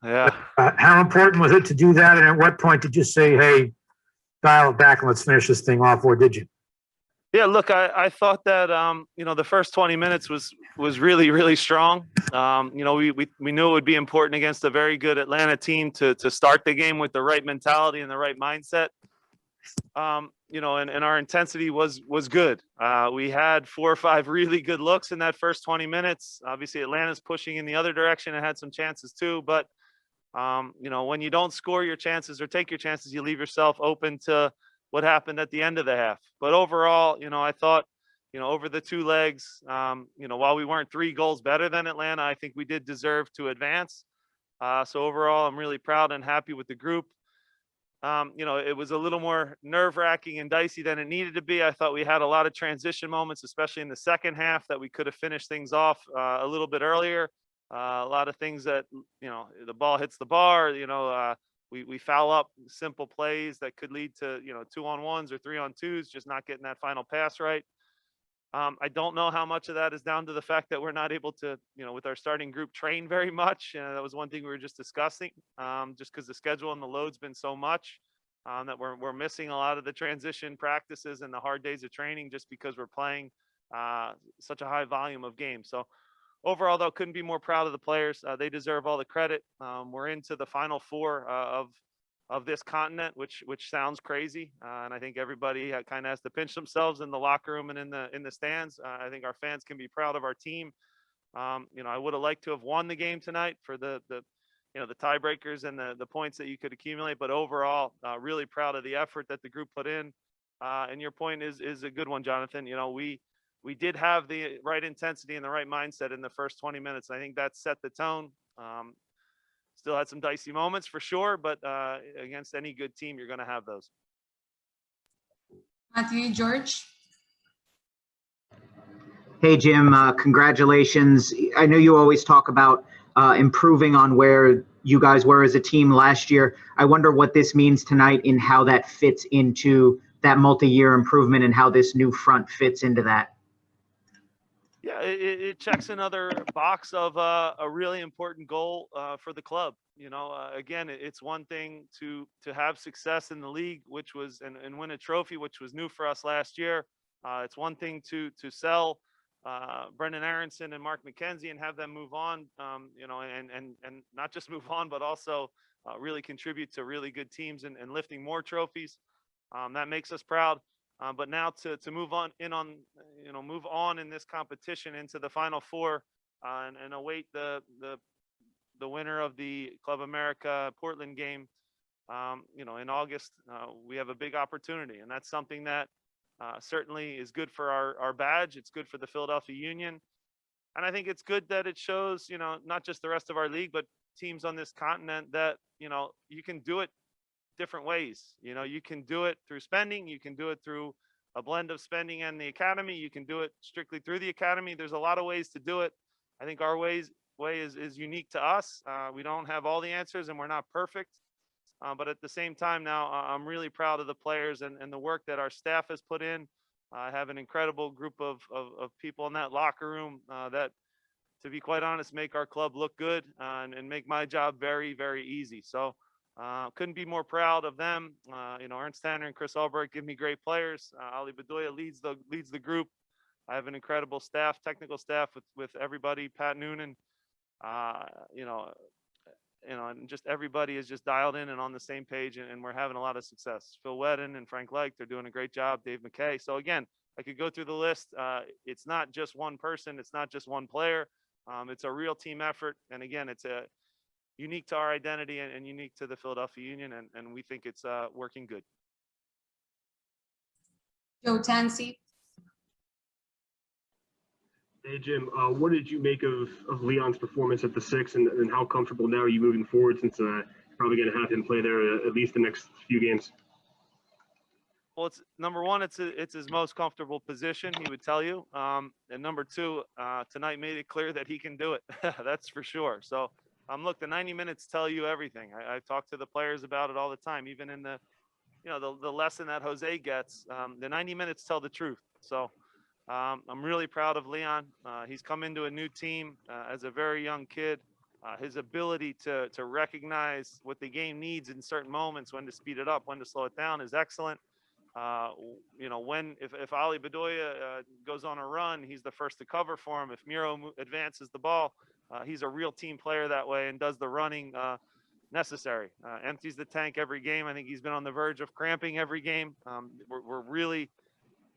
Yeah. How important was it to do that? And at what point did you say, hey, dial it back and let's finish this thing off, or did you? Yeah, look, I thought that the first 20 minutes was really, really strong. We knew it would be important against a very good Atlanta team to start the game with the right mentality and the right mindset. And our intensity was good. We had 4 or 5 really good looks in that first 20 minutes. Obviously, Atlanta's pushing in the other direction and had some chances too. But when you don't score your chances or take your chances, you leave yourself open to what happened at the end of the half. But overall, I thought, over the 2 legs, while we weren't 3 goals better than Atlanta, I think we did deserve to advance. So overall, I'm really proud and happy with the group. It was a little more nerve-wracking and dicey than it needed to be. I thought we had a lot of transition moments, especially in the second half, that we could have finished things off a little bit earlier. A lot of things that, the ball hits the bar, we foul up simple plays that could lead to, 2-on-1s or 3-on-2s, just not getting that final pass right. I don't know how much of that is down to the fact that we're not able to, with our starting group, train very much. That was one thing we were just discussing, just because the schedule and the load's been so much that we're missing a lot of the transition practices and the hard days of training just because we're playing such a high volume of games. So overall, though, couldn't be more proud of the players. They deserve all the credit. We're into the final 4 of this continent, which sounds crazy, and I think everybody kind of has to pinch themselves in the locker room and in the stands. I think our fans can be proud of our team. I would have liked to have won the game tonight for the tiebreakers and the points that you could accumulate, but overall, really proud of the effort that the group put in. And your point is a good one, Jonathan. We did have the right intensity and the right mindset in the first 20 minutes. I think that set the tone. Still had some dicey moments for sure, but against any good team, you're going to have those. Matthew, George. Hey, Jim, congratulations. I know you always talk about improving on where you guys were as a team last year. I wonder what this means tonight in how that fits into that multi-year improvement and how this new front fits into that. Yeah, it checks another box of a really important goal for the club. Again, it's one thing to have success in the league, which was and win a trophy, which was new for us last year. It's one thing to sell Brendan Aronson and Mark McKenzie and have them move on, and not just move on, but also really contribute to really good teams and lifting more trophies. That makes us proud. But now to move on in this competition into the final 4 and await the winner of the Club America Portland game, in August, we have a big opportunity, and that's something that certainly is good for our badge. It's good for the Philadelphia Union, and I think it's good that it shows, not just the rest of our league, but teams on this continent that you can do it different ways. You can do it through spending, you can do it through a blend of spending and the academy, you can do it strictly through the academy. There's a lot of ways to do it. I think our way is unique to us. We don't have all the answers and we're not perfect, but at the same time now, I'm really proud of the players and the work that our staff has put in. I have an incredible group of people in that locker room that, to be quite honest, make our club look good and make my job very, very easy. So couldn't be more proud of them. Ernst Tanner and Chris Albrecht give me great players. Ali Bedoya leads the group. I have an incredible staff, technical staff with everybody. Pat Noonan, and just everybody is just dialed in and on the same page, and we're having a lot of success. Phil Whedon and Frank Leik, they're doing a great job. Dave McKay. So again, I could go through the list. It's not just one person. It's not just one player. It's a real team effort. And again, it's unique to our identity and unique to the Philadelphia Union, and we think it's working good. Joe Tansey. Hey, Jim, what did you make of Leon's performance at the 6, and how comfortable now are you moving forward, since probably going to have him play there at least the next few games? Well, it's number one, it's his most comfortable position, he would tell you. And number 2, tonight made it clear that he can do it. That's for sure. So look, the 90 minutes tell you everything. I talk to the players about it all the time, even in the lesson that Jose gets. The 90 minutes tell the truth. So I'm really proud of Leon. He's come into a new team as a very young kid. his ability to recognize what the game needs in certain moments, when to speed it up, when to slow it down, is excellent. You know, if Ali Bedoya goes on a run, he's the first to cover for him. If Miro advances the ball, he's a real team player that way and does the running necessary. Empties the tank every game. I think he's been on the verge of cramping every game. We're really,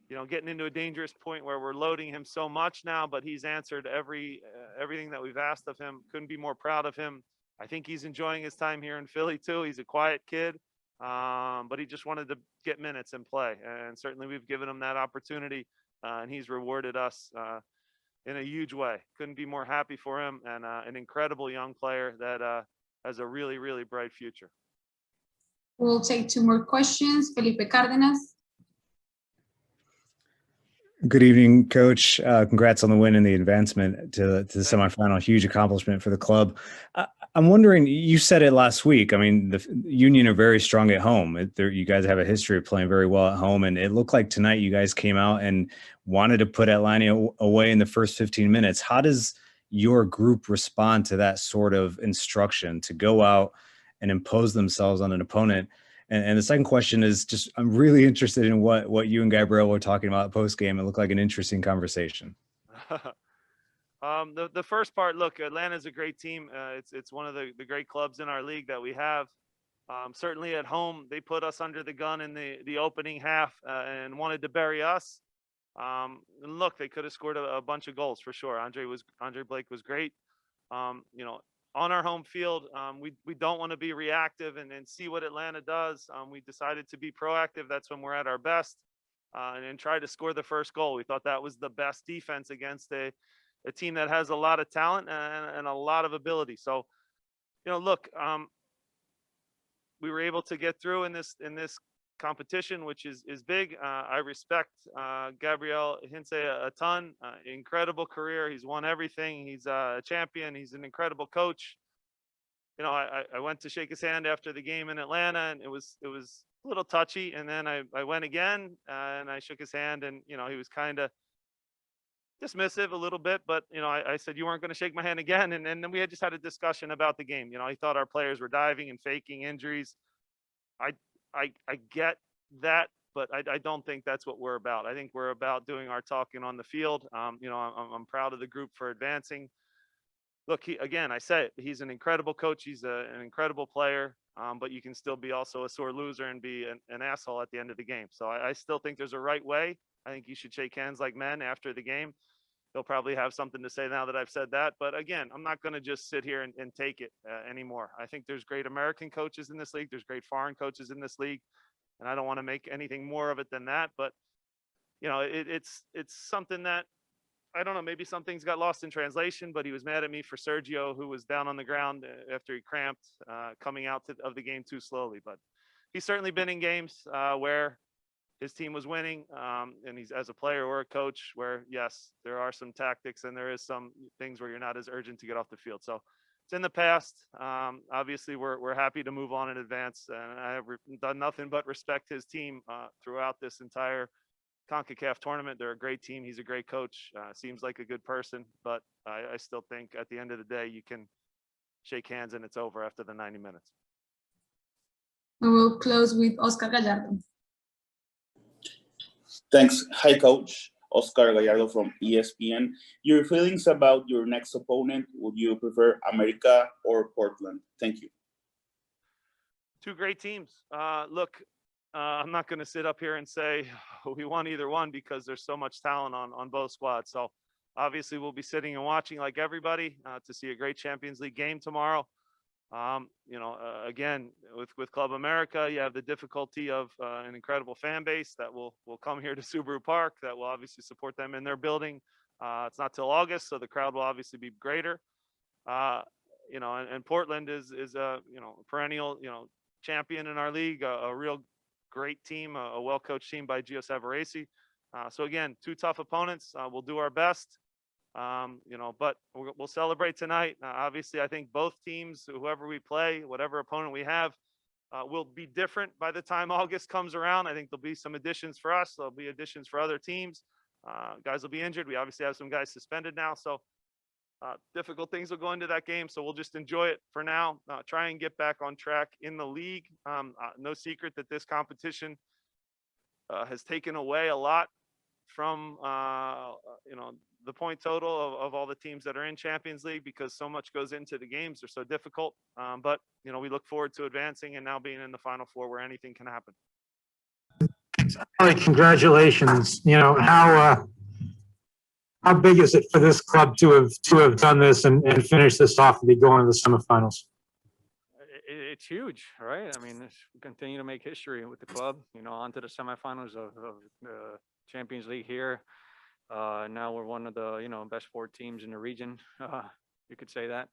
you know, getting into a dangerous point where we're loading him so much now, but he's answered everything that we've asked of him. Couldn't be more proud of him. I think he's enjoying his time here in Philly too. He's a quiet kid, but he just wanted to get minutes and play. And certainly we've given him that opportunity, and he's rewarded us in a huge way. Couldn't be more happy for him, and an incredible young player that has a really, really bright future. We'll take 2 more questions. Felipe Cárdenas. Good evening, Coach. Congrats on the win and the advancement to the semifinal. Huge accomplishment for the club. I'm wondering, you said it last week. I mean, the Union are very strong at home. You guys have a history of playing very well at home, and it looked like tonight you guys came out and wanted to put Atlanta away in the first 15 minutes. How does your group respond to that sort of instruction to go out and impose themselves on an opponent? And the second question is just, I'm really interested in what you and Gabriel were talking about post game. It looked like an interesting conversation. The first part, look, Atlanta's a great team. It's one of the great clubs in our league that we have. Certainly at home, they put us under the gun in the opening half and wanted to bury us. And look, they could have scored a bunch of goals for sure. Andre Blake was great. You know, on our home field, we don't want to be reactive and see what Atlanta does. We decided to be proactive. That's when we're at our best, and try to score the first goal. We thought that was the best defense against a team that has a lot of talent and a lot of ability. So, you know, look, we were able to get through in this competition, which is big. I respect Gabriel Heinze a ton. Incredible career. He's won everything. He's a champion. He's an incredible coach. You know, I went to shake his hand after the game in Atlanta, and it was a little touchy. And then I went again and I shook his hand, and you know, he was kind of dismissive a little bit, but you know, I said, you weren't going to shake my hand again. And then we had just had a discussion about the game. You know, he thought our players were diving and faking injuries. I get that, but I don't think that's what we're about. I think we're about doing our talking on the field. You know, I'm proud of the group for advancing. Look, I say it, he's an incredible coach. He's an incredible player, but you can still be also a sore loser and be an asshole at the end of the game. So I still think there's a right way. I think you should shake hands like men after the game. He'll probably have something to say now that I've said that. But again, I'm not going to just sit here and take it anymore. I think there's great American coaches in this league. There's great foreign coaches in this league. And I don't want to make anything more of it than that. But, you know, it's something that, I don't know, maybe some things got lost in translation, but he was mad at me for Sergio, who was down on the ground after he cramped, coming out of the game too slowly. But he's certainly been in games where his team was winning, and he's, as a player or a coach, where yes, there are some tactics and there is some things where you're not as urgent to get off the field. So it's in the past. Obviously, we're happy to move on in advance, and I have done nothing but respect his team throughout this entire Concacaf tournament. They're a great team. He's a great coach. Seems like a good person, but I still think at the end of the day, you can shake hands and it's over after the 90 minutes. We will close with Oscar Gallardo. Thanks. Hi, Coach. Oscar Gallardo from ESPN. Your feelings about your next opponent? Would you prefer America or Portland? Thank you. Two great teams. Look, I'm not going to sit up here and say we won either one because there's so much talent on both squads. So obviously we'll be sitting and watching like everybody to see a great Champions League game tomorrow. You know, again, with Club America, you have the difficulty of an incredible fan base that will come here to Subaru Park, that will obviously support them in their building. It's not till August, so the crowd will obviously be greater. You know, and Portland is a, you know, perennial, you know, champion in our league, a real great team, a well-coached team by Gio Savarese. So again, two tough opponents. We'll do our best. You know, but we'll celebrate tonight. Obviously, I think both teams, whoever we play, whatever opponent we have, will be different by the time August comes around. I think there'll be some additions for us. There'll be additions for other teams. Guys will be injured. We obviously have some guys suspended now. So difficult things will go into that game, so we'll just enjoy it for now. Try and get back on track in the league. No secret that this competition has taken away a lot from the point total of all the teams that are in Champions League, because so much goes into the games. They're so difficult. But we look forward to advancing and now being in the Final Four where anything can happen. Congratulations. How big is it for this club to have done this and finish this off and be going to the semifinals? It's huge, right? I mean, we continue to make history with the club, on to the semifinals of the Champions League here. Now we're one of the, best 4 teams in the region. You could say that.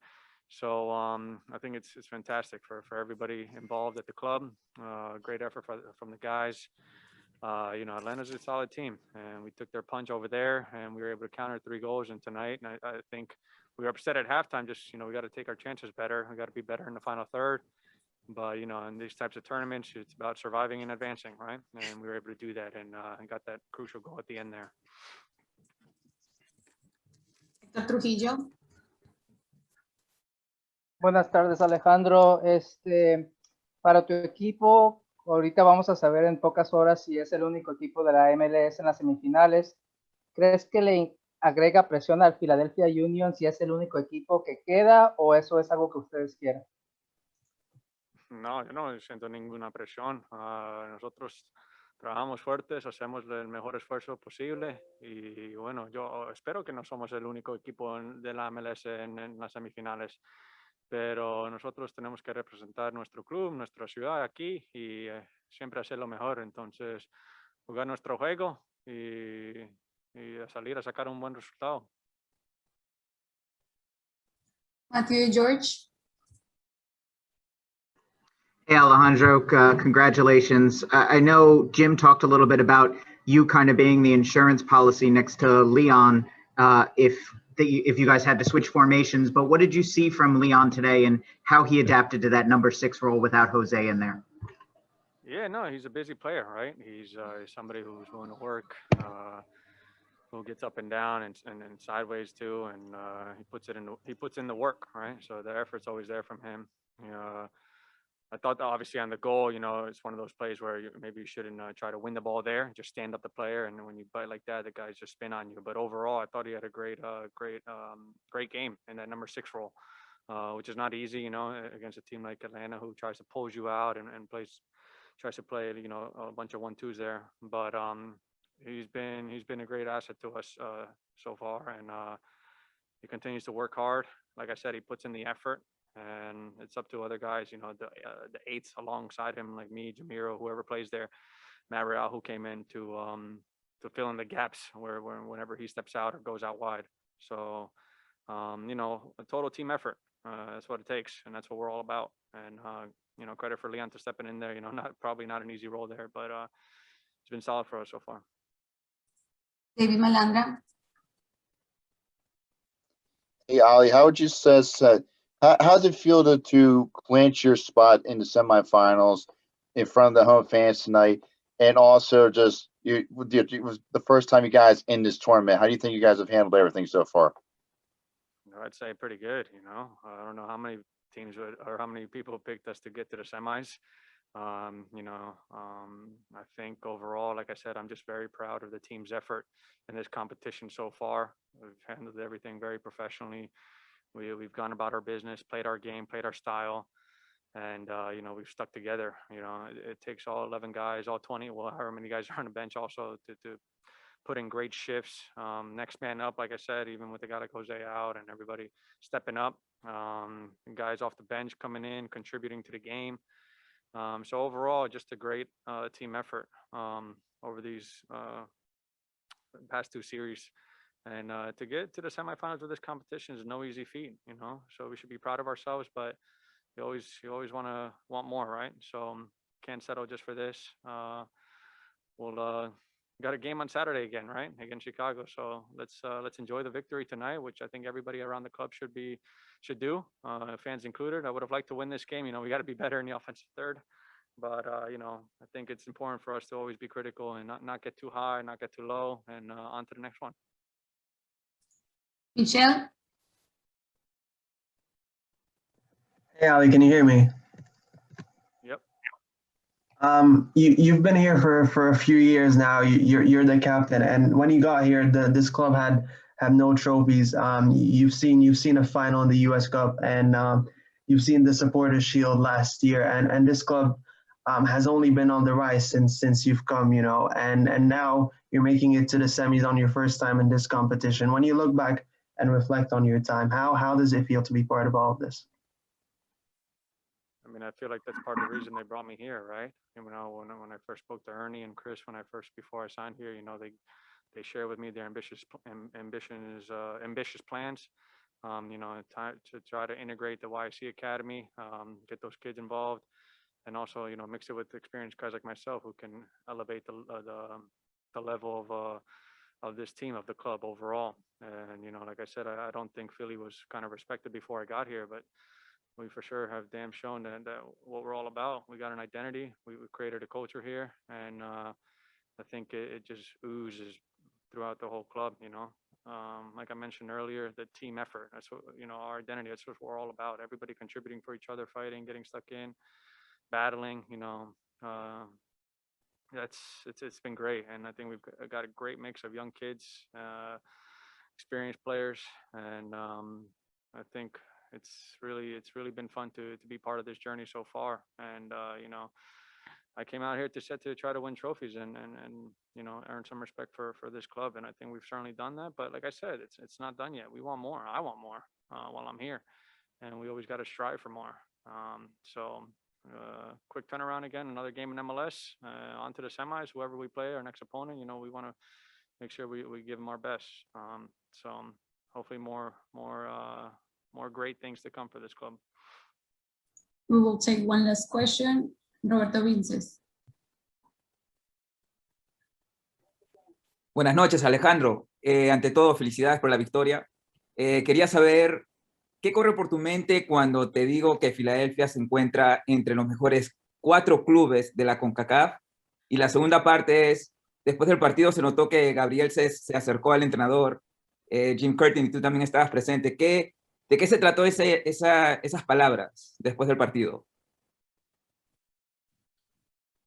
So I think it's fantastic for everybody involved at the club. Great effort from the guys. Atlanta's a solid team, and we took their punch over there, and we were able to counter 3 goals. And tonight, and I think we were upset at halftime. Just we got to take our chances better. We got to be better in the final third. But in these types of tournaments, it's about surviving and advancing, right? And we were able to do that, and got that crucial goal at the end there. Héctor Trujillo. Buenas tardes, Alejandro. Para tu equipo, ahorita vamos a saber en pocas horas si es el único equipo de la MLS en las semifinales. ¿Crees que le agrega presión al Philadelphia Union si es el único equipo que queda, o eso es algo que ustedes quieren? No, yo no siento ninguna presión. Nosotros trabajamos fuertes, hacemos el mejor esfuerzo posible y bueno, yo espero que no somos el único equipo de la MLS en las semifinales, pero nosotros tenemos que representar nuestro club, nuestra ciudad aquí y siempre hacer lo mejor. Entonces, jugar nuestro juego y salir a sacar un buen resultado. Matthew George. Hey, Alejandro, congratulations. I know Jim talked a little bit about you kind of being the insurance policy next to Leon if you guys had to switch formations, but what did you see from Leon today and how he adapted to that number 6 role without Jose in there? Yeah, no, he's a busy player, right? He's somebody who's willing to work, who gets up and down and sideways too, and he puts in the work, right? So the effort's always there from him. I thought that obviously on the goal, it's one of those plays where maybe you shouldn't try to win the ball there, just stand up the player, and when you bite like that, the guys just spin on you. But overall, I thought he had a great game in that number 6 role, which is not easy, against a team like Atlanta who tries to pull you out and tries to play, a bunch of 1-2s there. But he's been a great asset to us so far, and he continues to work hard. Like I said, he puts in the effort. And it's up to other guys, the 8s alongside him, like me, Jamiro, whoever plays there, Matt Real, who came in to fill in the gaps whenever he steps out or goes out wide. So, a total team effort. That's what it takes, and that's what we're all about. And credit for Leon to stepping in there. Probably not an easy role there, but it's been solid for us so far. David Malandra. Hey, Ali, how would you assess how does it feel to clinch your spot in the semifinals in front of the home fans tonight? And also just it was the first time you guys in this tournament. How do you think you guys have handled everything so far? I'd say pretty good. I don't know how many teams or how many people picked us to get to the semis. I think overall, like I said, I'm just very proud of the team's effort in this competition so far. We've handled everything very professionally. We've gone about our business, played our game, played our style, and we've stuck together. It takes all 11 guys, all 20, however many guys are on the bench also to put in great shifts. Next man up, like I said, even with a guy like Jose out and everybody stepping up, guys off the bench coming in, contributing to the game. So overall, just a great team effort over these past 2 series. And to get to the semifinals of this competition is no easy feat, so we should be proud of ourselves, but you always want more, right? So can't settle just for this. We'll got a game on Saturday again, right? Against Chicago. So let's enjoy the victory tonight, which I think everybody around the club should do, fans included. I would have liked to win this game. We got to be better in the offensive third. But, I think it's important for us to always be critical and not get too high, not get too low, and on to the next one. Michelle. Hey, Ali, can you hear me? Yep. You've been here for a few years now. You're the captain, and when you got here, this club had no trophies. You've seen a final in the U.S. Cup, and you've seen the Supporters Shield last year, and this club has only been on the rise since you've come, you know, and now you're making it to the semis on your first time in this competition. When you look back and reflect on your time, how does it feel to be part of all of this? I mean, I feel like that's part of the reason they brought me here, right? You know, when I first spoke to Ernie and Chris, before I signed here, you know, they share with me their ambitious plans. You know, to try to integrate the YC Academy, get those kids involved, and also, you know, mix it with experienced guys like myself who can elevate the level of this team, of the club overall. And you know, like I said, I don't think Philly was kind of respected before I got here, but we for sure have damn shown that what we're all about. We got an identity. We created a culture here, and I think it just oozes throughout the whole club. You know, like I mentioned earlier, the team effort. That's what, you know, our identity. That's what we're all about. Everybody contributing for each other, fighting, getting stuck in, battling. You know, it's been great, and I think we've got a great mix of young kids, experienced players, and I think it's really been fun to be part of this journey so far. And you know, I came out here to try to win trophies and you know, earn some respect for this club, and I think we've certainly done that. But like I said, it's not done yet. We want more. I want more while I'm here, and we always got to strive for more. So quick turnaround again, another game in MLS, on to the semis. Whoever we play, our next opponent, you know, we want to make sure we give them our best. So hopefully more great things to come for this club. We will take one last question. Roberto Vinces. Buenas noches, Alejandro. Ante todo, felicidades por la victoria. Quería saber qué corre por tu mente cuando te digo que Filadelfia se encuentra entre los mejores 4 clubes de la Concacaf. Y la segunda parte es, después del partido se notó que Gabriel se acercó al entrenador, Jim Curtin, y tú también estabas presente. ¿De qué se trató esas palabras después del partido?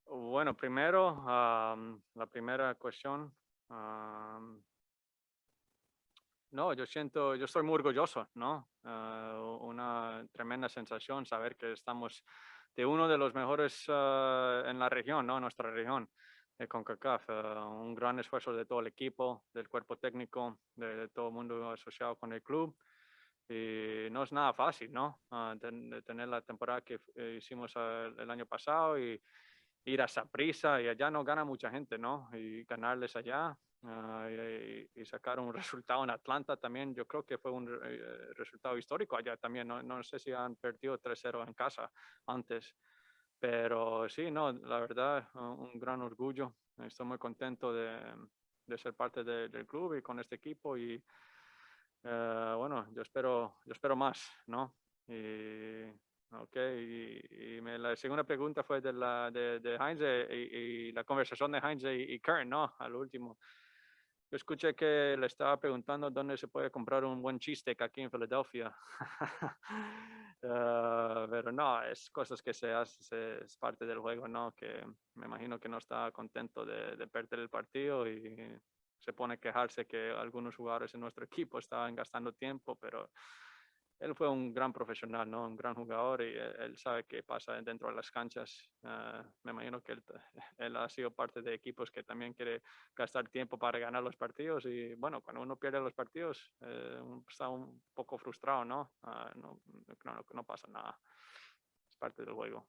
Bueno, primero, la primera cuestión. No, yo estoy muy orgulloso, ¿no? Una tremenda sensación saber que estamos de uno de los mejores en la región, ¿no? Nuestra región de Concacaf. Un gran esfuerzo de todo el equipo, del cuerpo técnico, de todo el mundo asociado con el club. Y no es nada fácil, ¿no? De tener la temporada que hicimos el año pasado y ir a Saprissa, y allá no gana mucha gente, ¿no? Y ganarles allá y sacar un resultado en Atlanta también, yo creo que fue un resultado histórico allá también. No sé si han perdido 3-0 en casa antes, pero sí, no, la verdad, un gran orgullo. Estoy muy contento de ser parte del club y con este equipo, y bueno, yo espero más, ¿no? Ok, la segunda pregunta fue de Heinze y la conversación de Heinze y Curtin, ¿no? Al último. Yo escuché que le estaba preguntando dónde se puede comprar un buen cheesesteak aquí en Filadelfia. Pero no, es cosas que se hace, es parte del juego, ¿no? Que me imagino que no está contento de perder el partido y se pone a quejarse que algunos jugadores en nuestro equipo estaban gastando tiempo, pero él fue un gran profesional, ¿no? Un gran jugador, y él sabe qué pasa dentro de las canchas. Me imagino que él ha sido parte de equipos que también quiere gastar tiempo para ganar los partidos, y bueno, cuando uno pierde los partidos está un poco frustrado, ¿no? No pasa nada, es parte del juego.